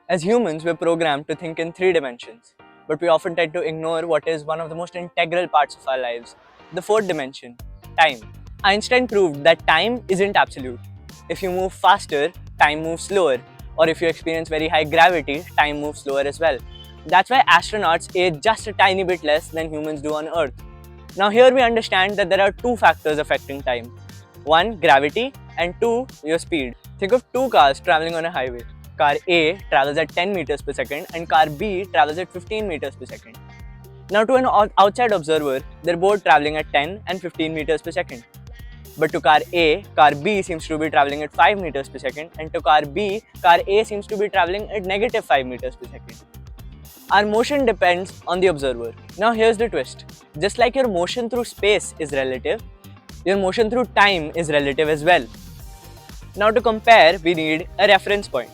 As humans, we're programmed to think in three dimensions, but we often tend to ignore what is one of the most integral parts of our lives, the fourth dimension, time. Einstein proved that time isn't absolute. If you move faster, time moves slower, or if you experience very high gravity, time moves slower as well. That's why astronauts age just a tiny bit less than humans do on Earth. Now, here we understand that there are two factors affecting time: one, gravity, and two, your speed. Think of two cars traveling on a highway. Car A travels at 10 meters per second and car B travels at 15 meters per second. Now, to an outside observer, they're both traveling at 10 and 15 meters per second. But to car B seems to be traveling at 5 meters per second, and to car B, car A seems to be traveling at negative 5 meters per second. Our motion depends on the observer. Now, here's the twist: just like your motion through space is relative, your motion through time is relative as well. Now, to compare, we need a reference point.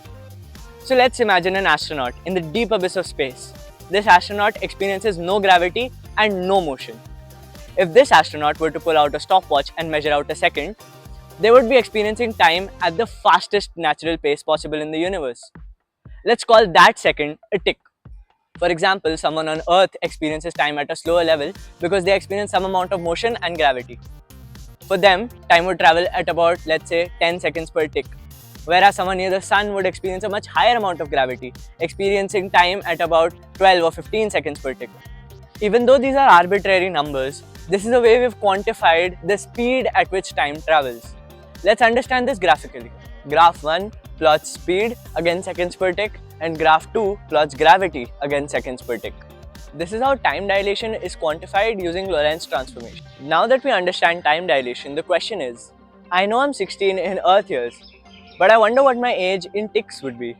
So let's imagine an astronaut in the deep abyss of space. This astronaut experiences no gravity and no motion. If this astronaut were to pull out a stopwatch and measure out a second, they would be experiencing time at the fastest natural pace possible in the universe. Let's call that second a tick. For example, someone on Earth experiences time at a slower level because they experience some amount of motion and gravity. For them, time would travel at about, let's say, 10 seconds per tick, whereas someone near the sun would experience a much higher amount of gravity, experiencing time at about 12 or 15 seconds per tick. Even though these are arbitrary numbers, this is a way we've quantified the speed at which time travels. Let's understand this graphically. Graph 1 plots speed against seconds per tick, and graph 2 plots gravity against seconds per tick. This is how time dilation is quantified using Lorentz transformation. Now that we understand time dilation, the question is, I know I'm 16 in Earth years, but I wonder what my age in ticks would be.